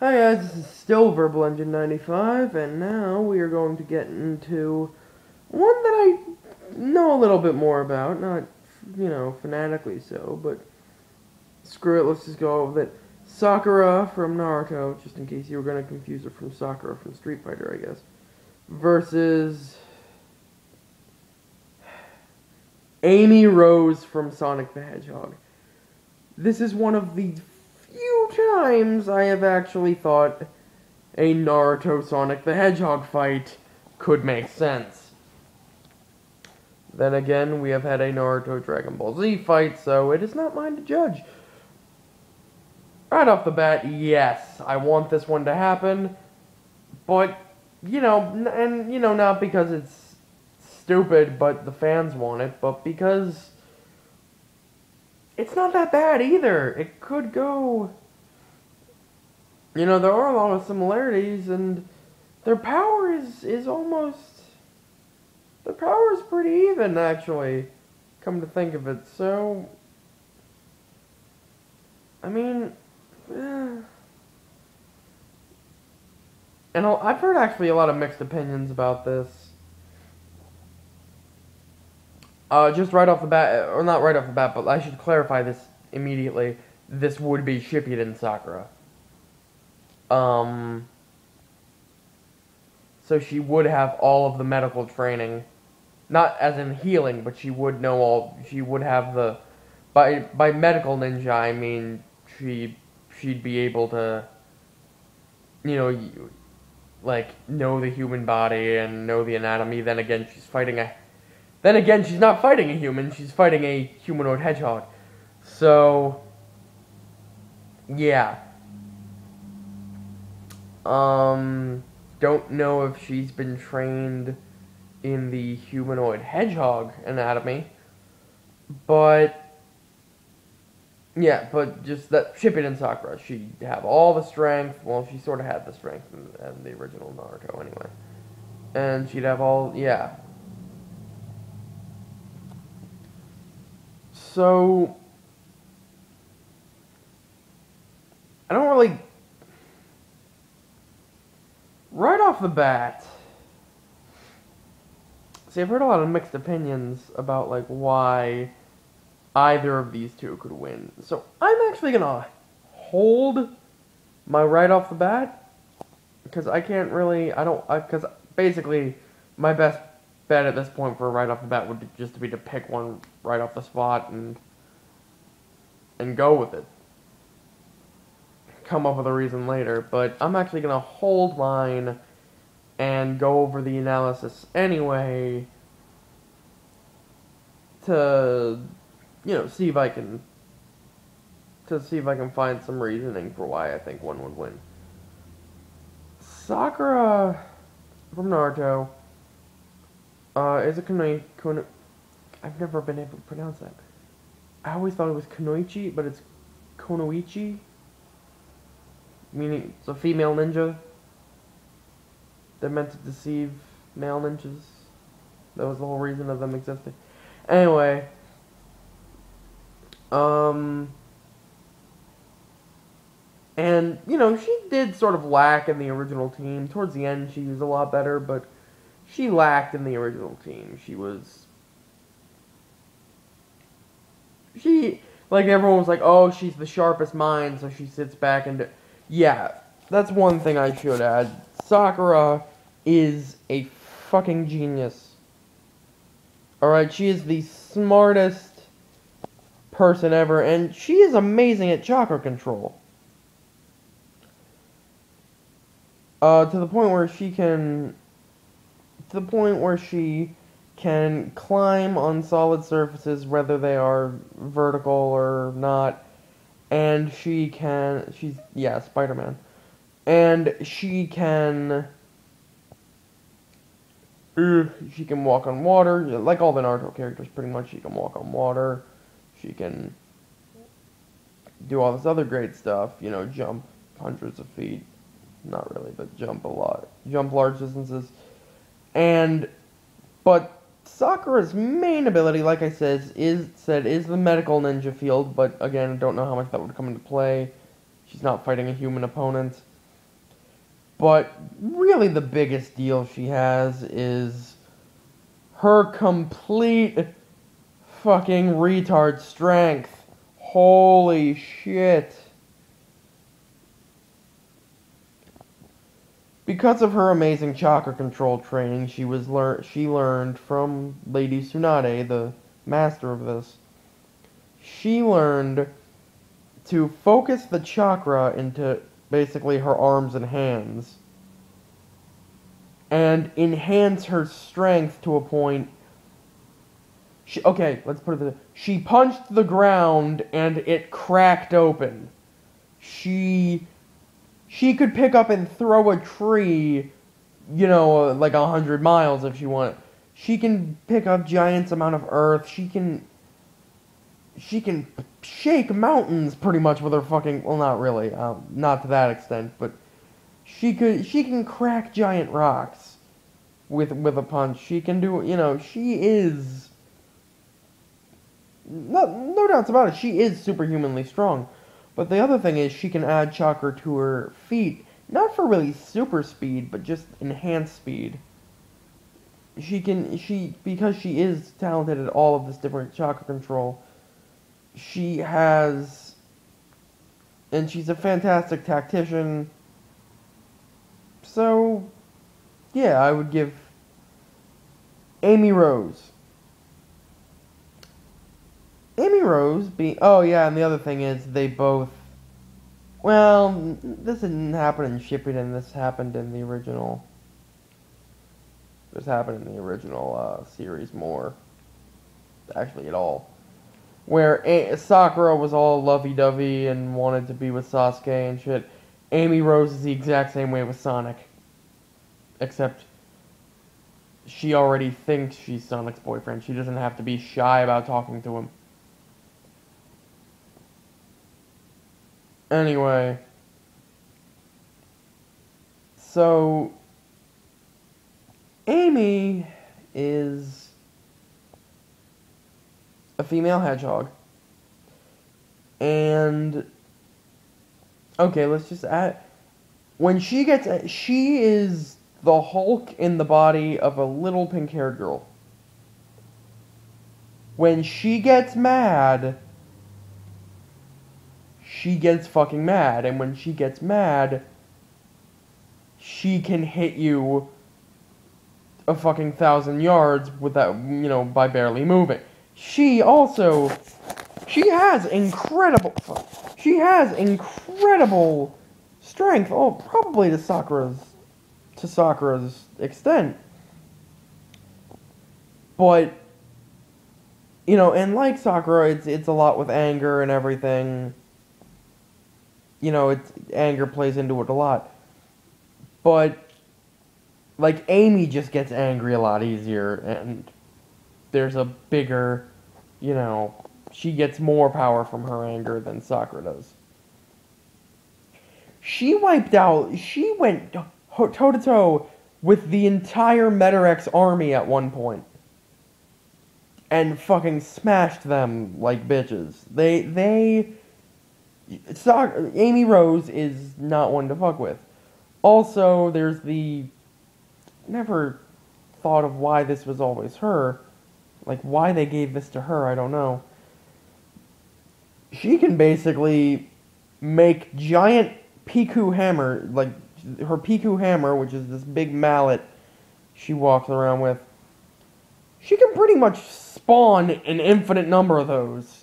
Hi guys, this is still Verbal Engine 95, and now we are going to get into one that I know a little bit more about, not, fanatically so, but screw it, let's just go with it. Sakura from Naruto, just in case you were going to confuse her from Sakura from Street Fighter, I guess, versus Amy Rose from Sonic the Hedgehog. This is one of the few times I have actually thought a Naruto Sonic the Hedgehog fight could make sense. Then again, we have had a Naruto Dragon Ball Z fight, so it is not mine to judge. Right off the bat, yes, I want this one to happen, but, not because it's stupid, but the fans want it, but because it's not that bad either. It could go. There are a lot of similarities, and their power is almost. Their power is pretty even, actually, come to think of it. So, I mean, and I've heard actually a lot of mixed opinions about this. Just right off the bat, or not right off the bat, but I should clarify this immediately. This would be Shippuden Sakura. So she would have all of the medical training. Not as in healing, but she would know all, she would have the, by medical ninja, I mean, she'd be able to, know the human body and know the anatomy. Then again, she's not fighting a human, she's fighting a humanoid hedgehog. So, yeah. Don't know if she's been trained in the humanoid hedgehog anatomy, but, yeah, but just that Shippuden Sakura, she'd have all the strength, well, she sort of had the strength in the original Naruto anyway, and she'd have all, yeah. So, I don't really, right off the bat, see, I've heard a lot of mixed opinions about, why either of these two could win. So, I'm actually gonna hold my right off the bat, because I can't really, because basically, my best bet at this point for right off the bat would be just to pick one right off the spot and go with it. Come up with a reason later, but I'm actually gonna hold mine and go over the analysis anyway to, see if I can find some reasoning for why I think one would win. Sakura from Naruto is a I've never been able to pronounce that. I always thought it was Kunoichi, but it's Konoichi, meaning it's a female ninja. They're meant to deceive male ninjas. That was the whole reason of them existing. Anyway, and, she did sort of lack in the original team. Towards the end, she was a lot better, but she lacked in the original team. Everyone was like, oh, she's the sharpest mind, so she sits back and, yeah, that's one thing I should add. Sakura is a fucking genius. Alright, she is the smartest person ever, and she is amazing at chakra control. To the point where she can climb on solid surfaces, whether they are vertical or not, and she's Spider-Man. And she can walk on water, like all the Naruto characters, pretty much. She can walk on water, she can do all this other great stuff, jump hundreds of feet, not really, but jump a lot, jump large distances, but Sakura's main ability, like I said, is the medical ninja field, but again, I don't know how much that would come into play. She's not fighting a human opponent. But really the biggest deal she has is her complete fucking retard strength. Holy shit. Because of her amazing chakra control training, she learned from Lady Tsunade, the master of this. She learned to focus the chakra into basically her arms and hands and enhance her strength to a point. Okay, let's put it this way. She punched the ground and it cracked open. She could pick up and throw a tree, like 100 miles if she wanted. She can pick up giant amount of earth. She can shake mountains pretty much with her fucking, well, not really, not to that extent, but she can crack giant rocks with a punch. She can do, she is, no doubts about it, she is superhumanly strong. But the other thing is she can add chakra to her feet, not for really super speed, but just enhanced speed. Because she is talented at all of this different chakra control, she has, and she's a fantastic tactician. So, yeah, I would give Amy Rose. Oh yeah, and the other thing is they both, well, this didn't happen in Shippuden, this happened in the original, series more, actually at all, where Sakura was all lovey-dovey and wanted to be with Sasuke and shit. Amy Rose is the exact same way with Sonic, except she already thinks she's Sonic's boyfriend. She doesn't have to be shy about talking to him. Anyway, so Amy is a female hedgehog, and okay, let's just add, when she is the Hulk in the body of a little pink-haired girl. When she gets mad, she gets fucking mad, and when she gets mad, she can hit you a fucking 1,000 yards without, by barely moving. She has incredible strength, probably to Sakura's extent. But, and like Sakura, it's a lot with anger and everything. Anger plays into it a lot. But, like, Amy just gets angry a lot easier, and there's a bigger, she gets more power from her anger than Sakura does. She went toe-to-toe with the entire Metarex army at one point. And fucking smashed them like bitches. Amy Rose is not one to fuck with. Also, there's never thought of why this was always her. Like, why they gave this to her, I don't know. She can basically make giant Piku hammer, like her Piku hammer, which is this big mallet she walks around with. She can pretty much spawn an infinite number of those.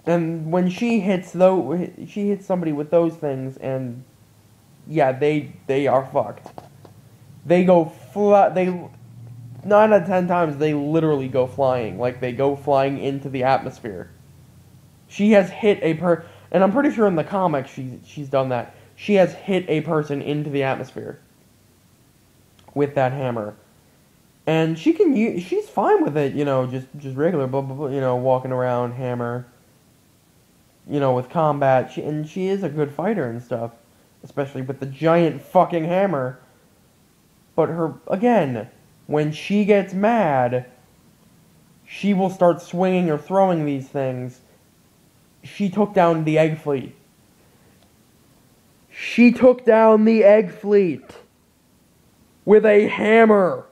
And when she hits somebody with those things, and yeah, they are fucked. They go 9 out of 10 times they literally go flying, like they go flying into the atmosphere. She has hit and I'm pretty sure in the comics she's done that. She has hit a person into the atmosphere with that hammer. And she's fine with it, just regular, blah, blah, blah, walking around, hammer, with combat. She is a good fighter and stuff, especially with the giant fucking hammer. But again, when she gets mad, she will start swinging or throwing these things. She took down the Egg Fleet. She took down the egg fleet with a hammer.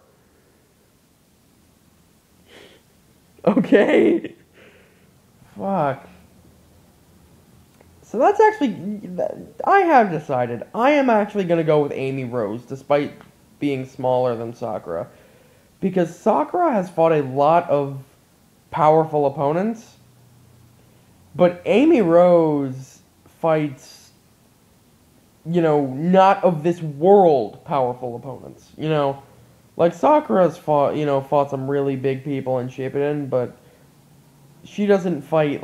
Okay? Fuck. So that's actually... I have decided. I am actually going to go with Amy Rose, despite being smaller than Sakura. Because Sakura has fought a lot of powerful opponents. But Amy Rose fights, not of this world powerful opponents. Like Sakura's fought some really big people in Shippuden, but she doesn't fight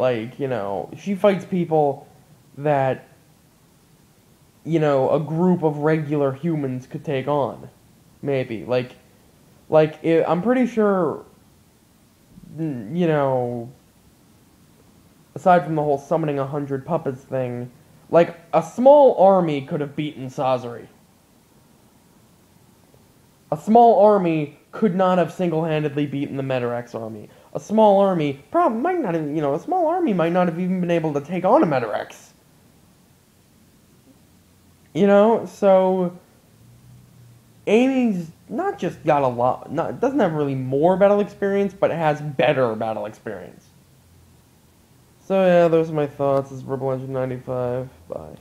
she fights people that, a group of regular humans could take on. Maybe. I'm pretty sure, aside from the whole summoning 100 puppets thing, a small army could have beaten Sazori. A small army could not have single-handedly beaten the Metarex army. A small army might not have, a small army might not have even been able to take on a Metarex. So Amy's not just got a lot, doesn't have really more battle experience, but has better battle experience. So yeah, those are my thoughts. This is Rebel Engine 95. Bye.